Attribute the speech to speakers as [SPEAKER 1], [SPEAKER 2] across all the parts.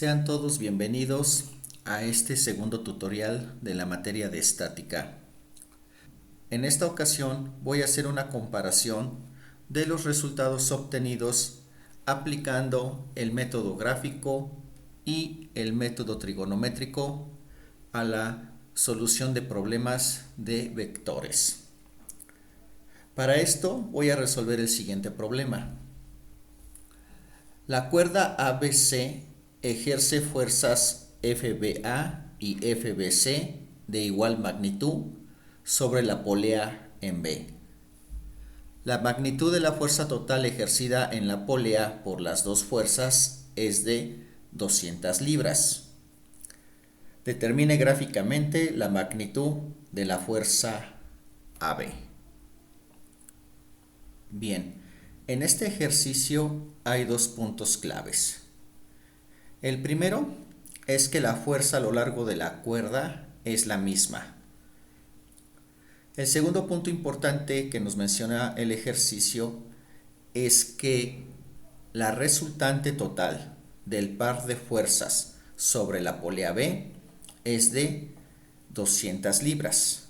[SPEAKER 1] Sean todos bienvenidos a este segundo tutorial de la materia de estática. En esta ocasión voy a hacer una comparación de los resultados obtenidos aplicando el método gráfico y el método trigonométrico a la solución de problemas de vectores. Para esto voy a resolver el siguiente problema. La cuerda ABC ejerce fuerzas FBA y FBC de igual magnitud sobre la polea en B. La magnitud de la fuerza total ejercida en la polea por las dos fuerzas es de 200 libras. Determine gráficamente la magnitud de la fuerza AB. Bien, en este ejercicio hay dos puntos claves. El primero es que la fuerza a lo largo de la cuerda es la misma. El segundo punto importante que nos menciona el ejercicio es que la resultante total del par de fuerzas sobre la polea B es de 200 libras.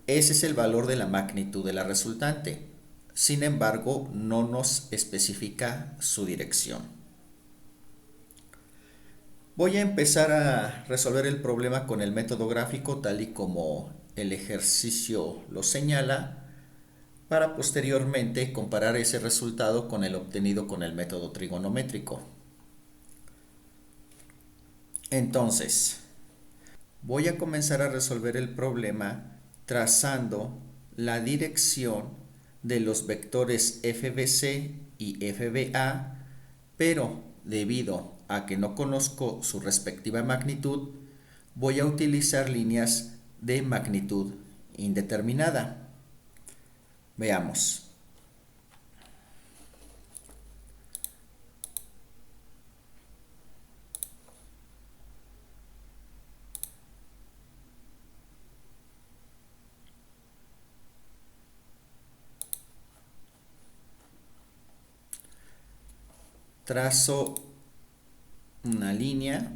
[SPEAKER 1] Ese es el valor de la magnitud de la resultante. Sin embargo, no nos especifica su dirección. Voy a empezar a resolver el problema con el método gráfico tal y como el ejercicio lo señala, para posteriormente comparar ese resultado con el obtenido con el método trigonométrico. Entonces, voy a comenzar a resolver el problema trazando la dirección de los vectores FBC y FBA, pero debido a que no conozco su respectiva magnitud, voy a utilizar líneas de magnitud indeterminada. Veamos. Trazo una línea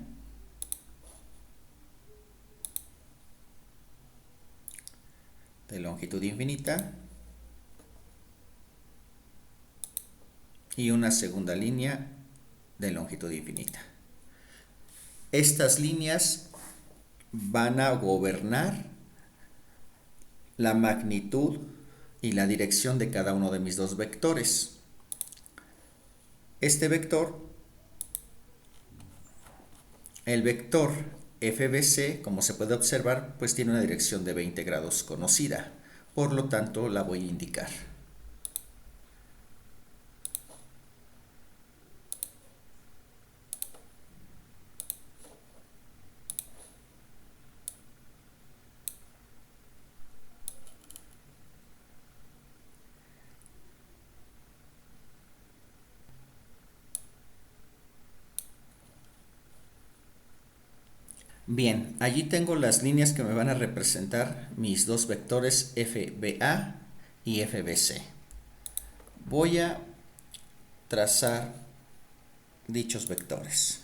[SPEAKER 1] de longitud infinita y una segunda línea de longitud infinita. Estas líneas van a gobernar la magnitud y la dirección de cada uno de mis dos vectores. Este vector, el vector FBC, como se puede observar, pues tiene una dirección de 20 grados conocida. Por lo tanto, la voy a indicar. Bien, allí tengo las líneas que me van a representar mis dos vectores FBA y FBC. Voy a trazar dichos vectores.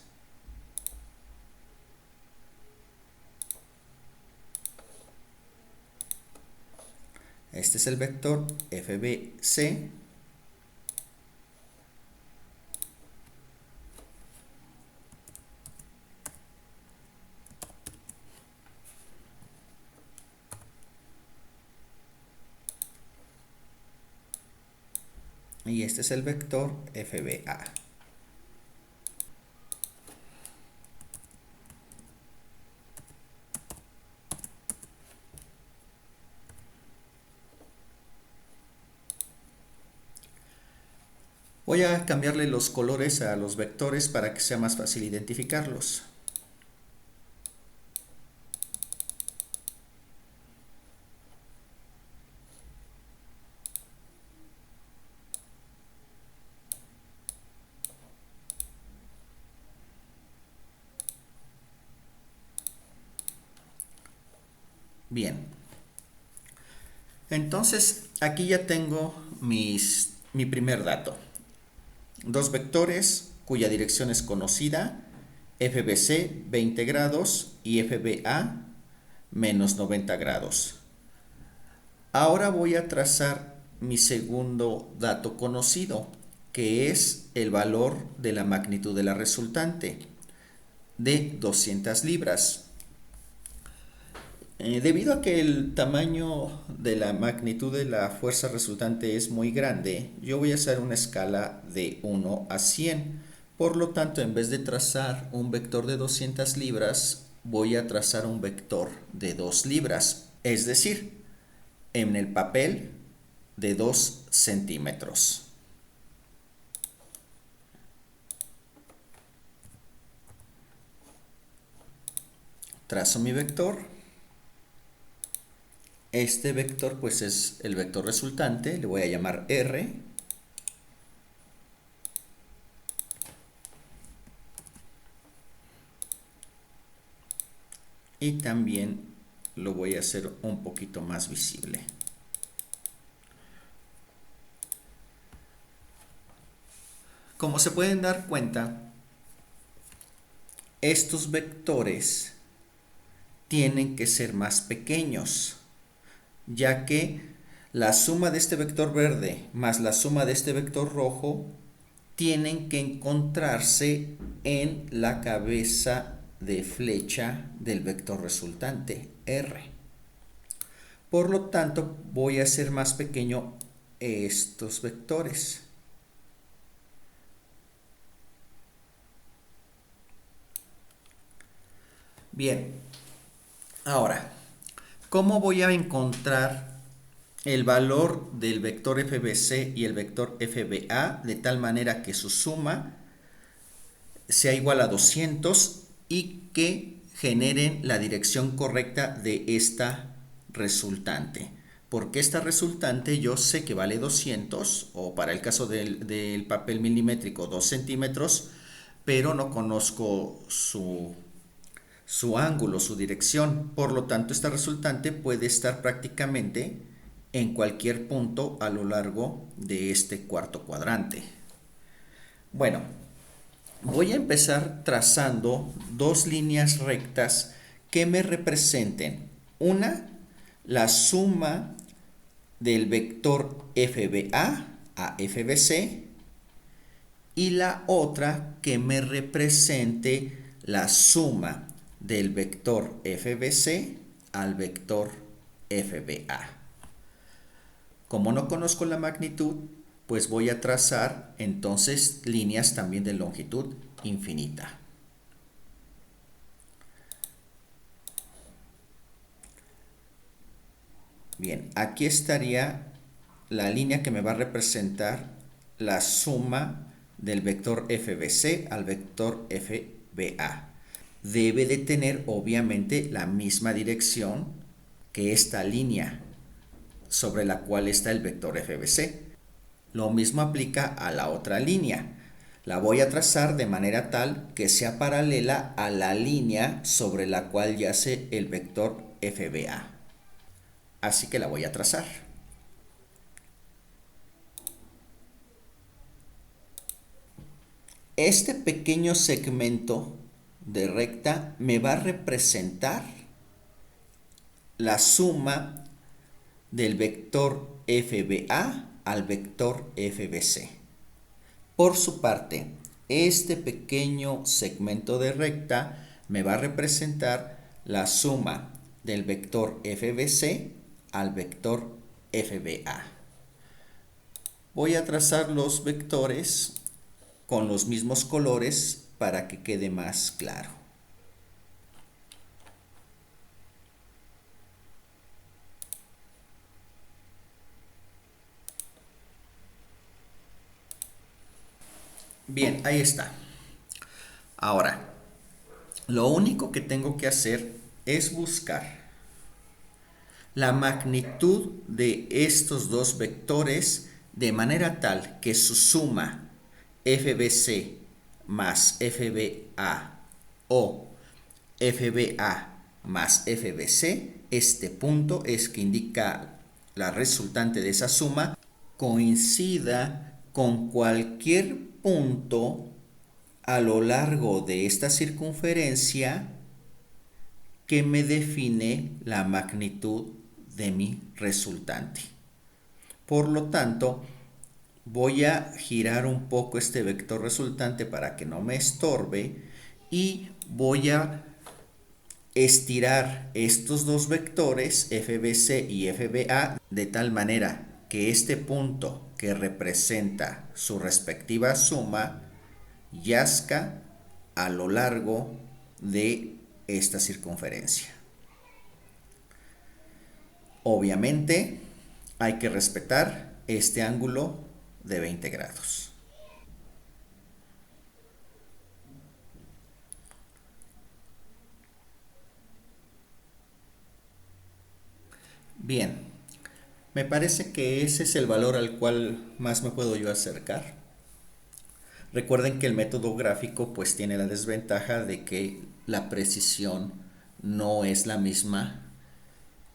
[SPEAKER 1] Este es el vector FBC. Y este es el vector FBA. Voy a cambiarle los colores a los vectores para que sea más fácil identificarlos. Bien. Entonces, aquí ya tengo mi primer dato. Dos vectores cuya dirección es conocida, FBC 20 grados y FBA menos 90 grados. Ahora voy a trazar mi segundo dato conocido, que es el valor de la magnitud de la resultante de 200 libras. Debido a que el tamaño de la magnitud de la fuerza resultante es muy grande, yo voy a hacer una escala de 1 a 100. Por lo tanto, en vez de trazar un vector de 200 libras, voy a trazar un vector de 2 libras. Es decir, en el papel de 2 centímetros. Trazo mi vector. Este vector pues es el vector resultante, le voy a llamar R. Y también lo voy a hacer un poquito más visible. Como se pueden dar cuenta, estos vectores tienen que ser más pequeños, ya que la suma de este vector verde más la suma de este vector rojo tienen que encontrarse en la cabeza de flecha del vector resultante, R. Por lo tanto, voy a hacer más pequeño estos vectores. Bien, ahora, ¿cómo voy a encontrar el valor del vector FBC y el vector FBA de tal manera que su suma sea igual a 200 y que generen la dirección correcta de esta resultante? Porque esta resultante yo sé que vale 200, o para el caso del papel milimétrico 2 centímetros, pero no conozco su ángulo, su dirección. Por lo tanto, esta resultante puede estar prácticamente en cualquier punto a lo largo de este cuarto cuadrante. Bueno, voy a empezar trazando dos líneas rectas que me representen. Una, la suma del vector FBA a FBC, y la otra que me represente la suma del vector FBC al vector FBA. Como no conozco la magnitud, pues voy a trazar entonces líneas también de longitud infinita. Bien, aquí estaría la línea que me va a representar la suma del vector FBC al vector FBA. Debe de tener obviamente la misma dirección que esta línea sobre la cual está el vector FBC. Lo mismo aplica a la otra línea. La voy a trazar de manera tal que sea paralela a la línea sobre la cual yace el vector FBA. Así que la voy a trazar. Este pequeño segmento de recta me va a representar la suma del vector FBA al vector FBC. Por su parte, este pequeño segmento de recta me va a representar la suma del vector FBC al vector FBA. Voy a trazar los vectores con los mismos colores para que quede más claro. Bien, ahí está. Ahora, lo único que tengo que hacer es buscar la magnitud de estos dos vectores de manera tal que su suma FBC más FBA o FBA más FBC, este punto es que indica la resultante de esa suma, coincida con cualquier punto a lo largo de esta circunferencia que me define la magnitud de mi resultante. Por lo tanto, voy a girar un poco este vector resultante para que no me estorbe y voy a estirar estos dos vectores FBC y FBA de tal manera que este punto que representa su respectiva suma yazca a lo largo de esta circunferencia. Obviamente hay que respetar este ángulo de 20 grados. Bien, me parece que ese es el valor al cual más me puedo yo acercar. Recuerden que el método gráfico pues tiene la desventaja de que la precisión no es la misma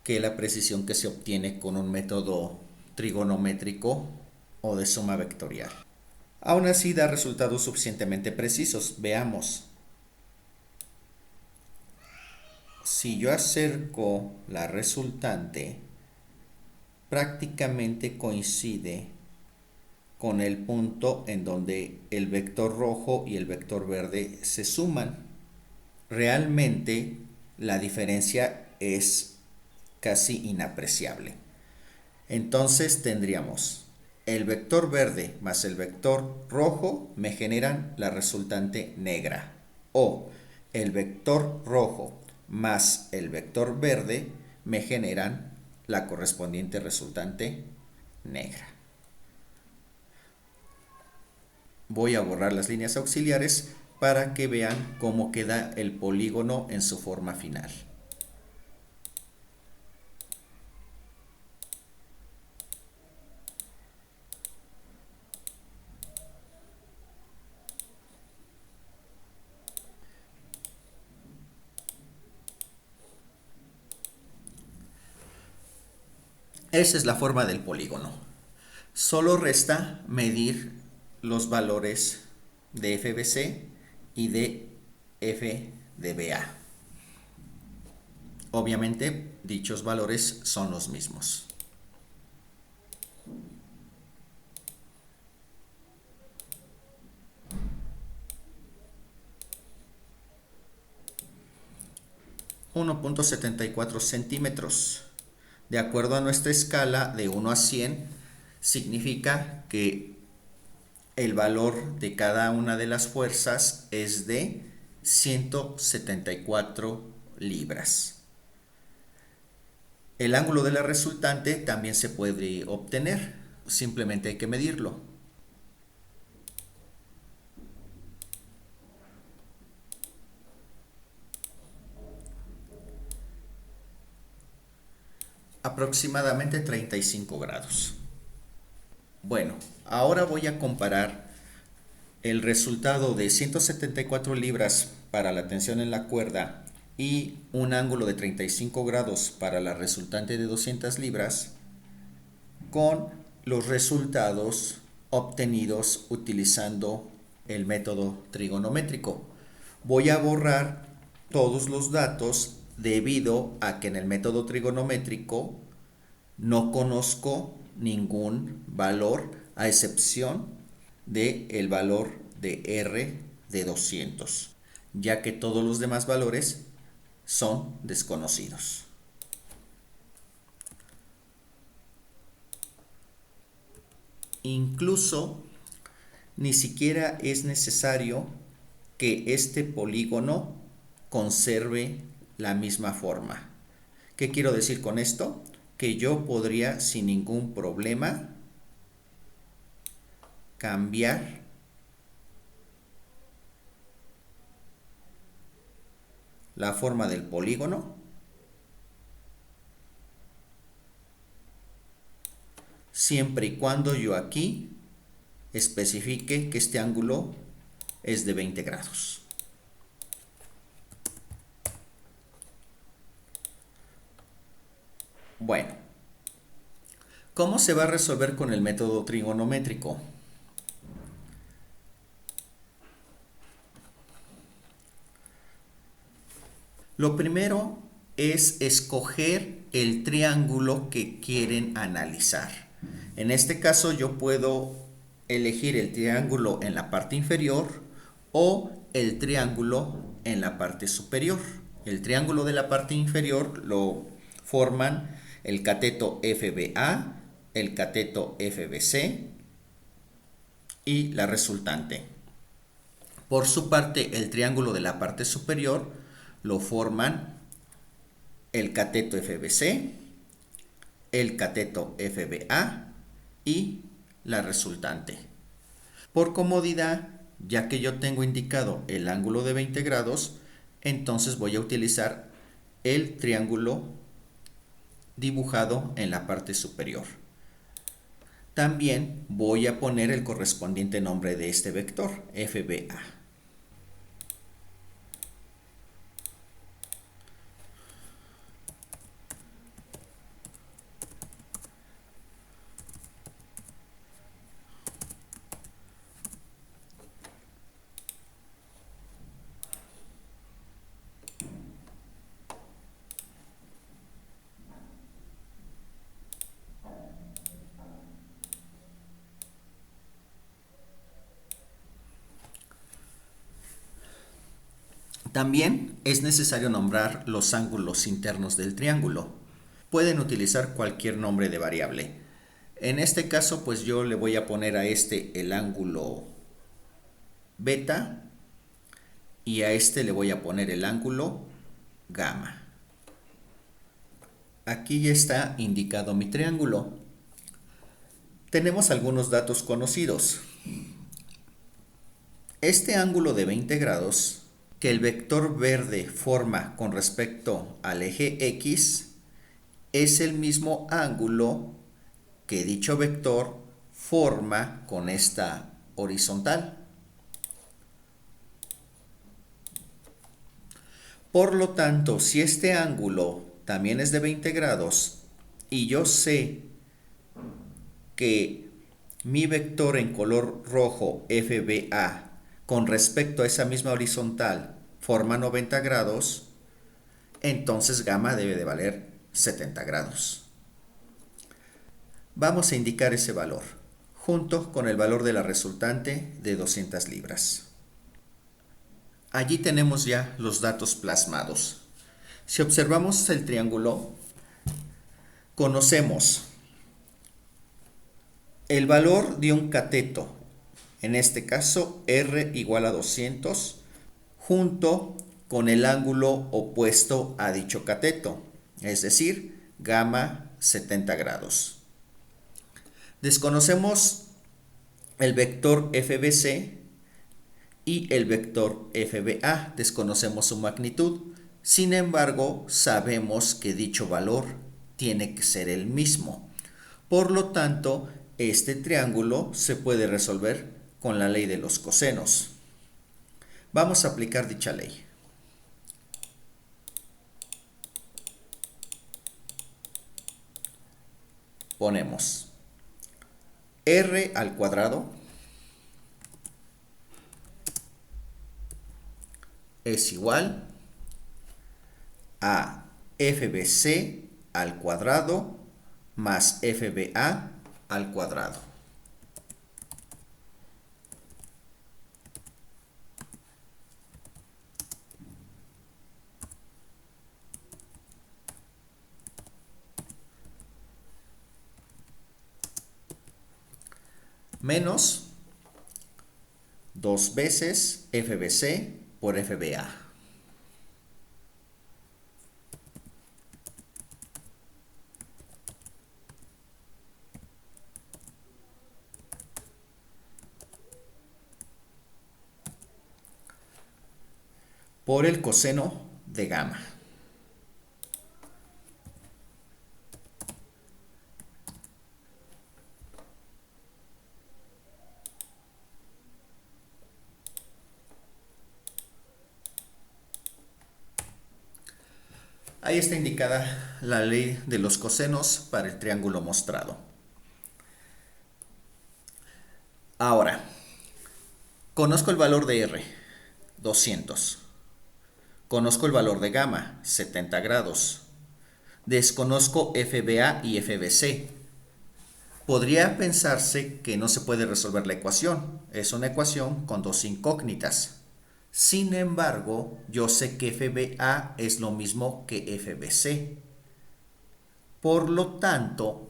[SPEAKER 1] que la precisión que se obtiene con un método trigonométrico o de suma vectorial. Aún así da resultados suficientemente precisos. Veamos. Si yo acerco la resultante, prácticamente coincide con el punto en donde el vector rojo y el vector verde se suman. Realmente la diferencia es casi inapreciable. Entonces tendríamos el vector verde más el vector rojo me generan la resultante negra, o el vector rojo más el vector verde me generan la correspondiente resultante negra. Voy a borrar las líneas auxiliares para que vean cómo queda el polígono en su forma final. Esa es la forma del polígono. Solo resta medir los valores de FBC y de FDBA. Obviamente, dichos valores son los mismos. .74 centímetros. De acuerdo a nuestra escala de 1 a 100, significa que el valor de cada una de las fuerzas es de 174 libras. El ángulo de la resultante también se puede obtener, simplemente hay que medirlo. Aproximadamente 35 grados. Bueno, ahora voy a comparar el resultado de 174 libras para la tensión en la cuerda y un ángulo de 35 grados para la resultante de 200 libras con los resultados obtenidos utilizando el método trigonométrico. Voy a borrar todos los datos debido a que en el método trigonométrico no conozco ningún valor a excepción del valor de R de 200, ya que todos los demás valores son desconocidos. Incluso ni siquiera es necesario que este polígono conserve la misma forma. ¿Qué quiero decir con esto? Que yo podría sin ningún problema cambiar la forma del polígono siempre y cuando yo aquí especifique que este ángulo es de 20 grados. Bueno, ¿cómo se va a resolver con el método trigonométrico? Lo primero es escoger el triángulo que quieren analizar. En este caso yo puedo elegir el triángulo en la parte inferior o el triángulo en la parte superior. El triángulo de la parte inferior lo forman el cateto FBA, el cateto FBC y la resultante. Por su parte, el triángulo de la parte superior lo forman el cateto FBC, el cateto FBA y la resultante. Por comodidad, ya que yo tengo indicado el ángulo de 20 grados, entonces voy a utilizar el triángulo dibujado en la parte superior. También voy a poner el correspondiente nombre de este vector, FBA. También es necesario nombrar los ángulos internos del triángulo. Pueden utilizar cualquier nombre de variable. En este caso, pues yo le voy a poner a este el ángulo beta y a este le voy a poner el ángulo gamma. Aquí ya está indicado mi triángulo. Tenemos algunos datos conocidos. Este ángulo de 20 grados que el vector verde forma con respecto al eje X es el mismo ángulo que dicho vector forma con esta horizontal. Por lo tanto, si este ángulo también es de 20 grados y yo sé que mi vector en color rojo FBA con respecto a esa misma horizontal forma 90 grados, entonces gamma debe de valer 70 grados. Vamos a indicar ese valor, junto con el valor de la resultante de 200 libras. Allí tenemos ya los datos plasmados. Si observamos el triángulo, conocemos el valor de un cateto, en este caso R igual a 200, junto con el ángulo opuesto a dicho cateto, es decir, gamma 70 grados. Desconocemos el vector FBC y el vector FBA, desconocemos su magnitud. Sin embargo, sabemos que dicho valor tiene que ser el mismo. Por lo tanto, este triángulo se puede resolver con la ley de los cosenos. Vamos a aplicar dicha ley. Ponemos R al cuadrado es igual a FBC al cuadrado más FBA al cuadrado. Menos 2 veces FBC por FBA. Por el coseno de gamma. Ahí está indicada la ley de los cosenos para el triángulo mostrado. Ahora, conozco el valor de R, 200. Conozco el valor de gamma, 70 grados. Desconozco FBA y FBC. Podría pensarse que no se puede resolver la ecuación. Es una ecuación con dos incógnitas. Sin embargo, yo sé que FBA es lo mismo que FBC. Por lo tanto,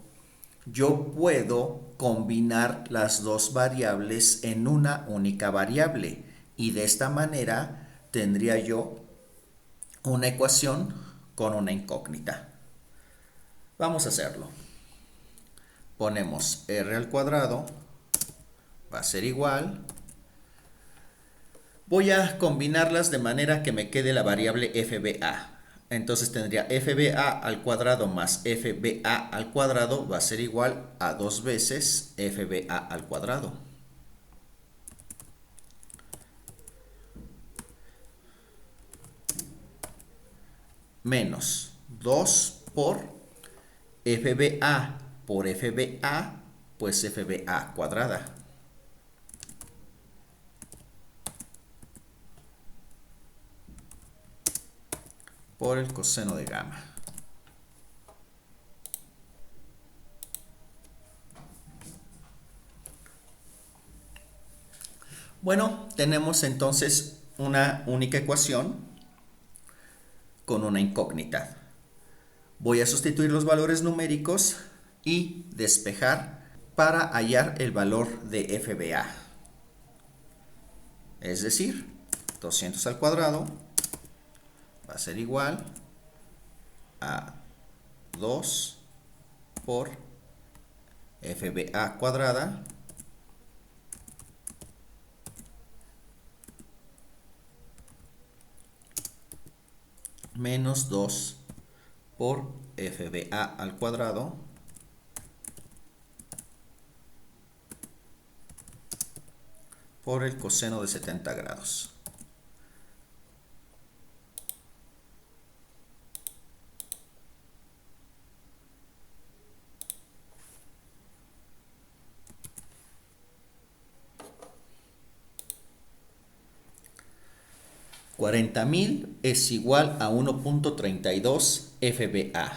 [SPEAKER 1] yo puedo combinar las dos variables en una única variable y de esta manera tendría yo una ecuación con una incógnita. Vamos a hacerlo. Ponemos r al cuadrado, va a ser igual. Voy a combinarlas de manera que me quede la variable FBA. Entonces tendría FBA al cuadrado más FBA al cuadrado va a ser igual a 2 veces FBA al cuadrado. Menos 2 por FBA por FBA, pues FBA cuadrada. Por el coseno de gamma. Bueno, tenemos entonces una única ecuación con una incógnita. Voy a sustituir los valores numéricos y despejar para hallar el valor de FBA. Es decir, 200 al cuadrado va a ser igual a 2 por FBA cuadrada menos 2 por FBA al cuadrado por el coseno de 70 grados. $40,000 es igual a 1.32 FBA.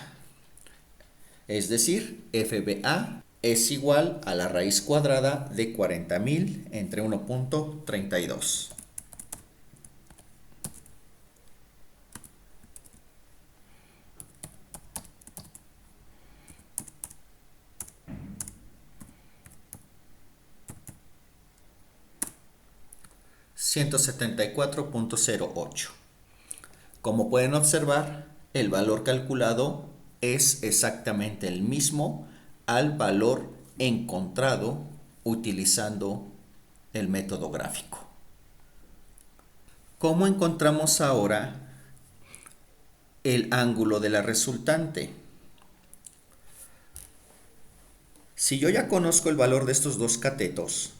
[SPEAKER 1] Es decir, FBA es igual a la raíz cuadrada de 40,000 entre 1.32. $174.08. Como pueden observar, el valor calculado es exactamente el mismo al valor encontrado utilizando el método gráfico. ¿Cómo encontramos ahora el ángulo de la resultante? Si yo ya conozco el valor de estos dos catetos,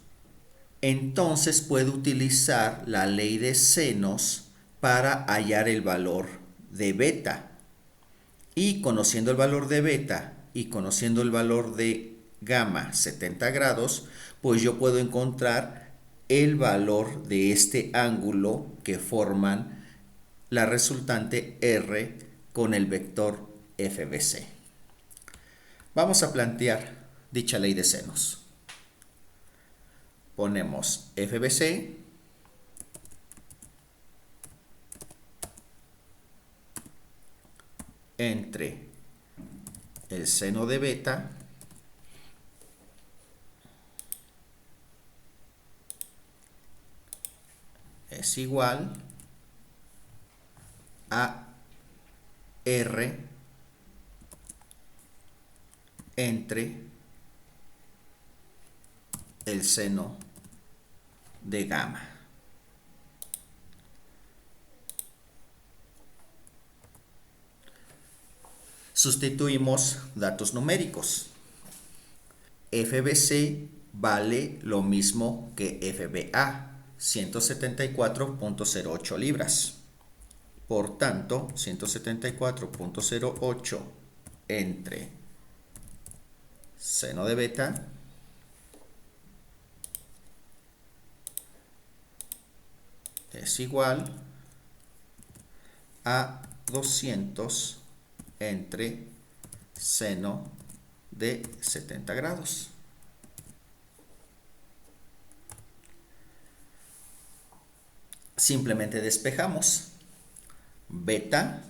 [SPEAKER 1] entonces puedo utilizar la ley de senos para hallar el valor de beta. Y conociendo el valor de beta y conociendo el valor de gamma 70 grados, pues yo puedo encontrar el valor de este ángulo que forman la resultante R con el vector FBC. Vamos a plantear dicha ley de senos. Ponemos FBC entre el seno de beta es igual a R entre el seno de gamma. Sustituimos datos numéricos. FBC vale lo mismo que FBA, 174.08 libras. Por tanto, 174.08 entre seno de beta es igual a 200 entre seno de 70 grados. Simplemente despejamos. Beta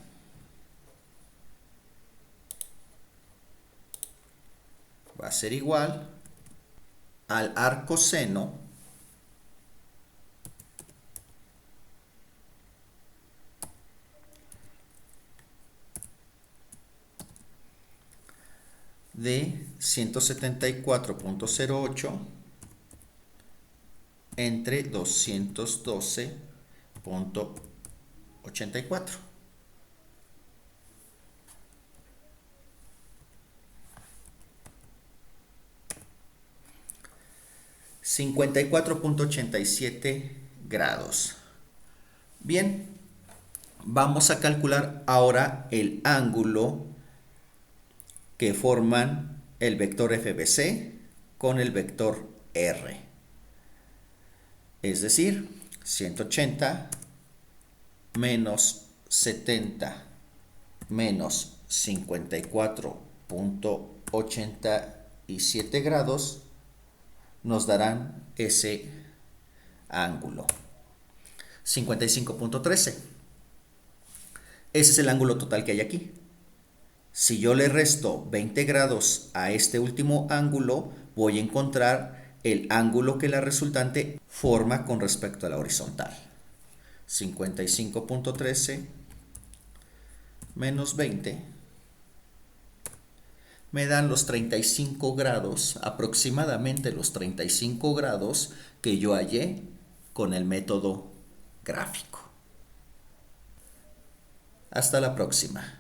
[SPEAKER 1] va a ser igual al arcoseno de 174.08 entre 212.84. $54.87 Bien, vamos a calcular ahora el ángulo que forman el vector FBC con el vector R. Es decir, 180 menos 70 menos 54.87 grados nos darán ese ángulo. 55.13. Ese es el ángulo total que hay aquí. Si yo le resto 20 grados a este último ángulo, voy a encontrar el ángulo que la resultante forma con respecto a la horizontal. 55.13 menos 20 me dan los 35 grados, aproximadamente los 35 grados que yo hallé con el método gráfico. Hasta la próxima.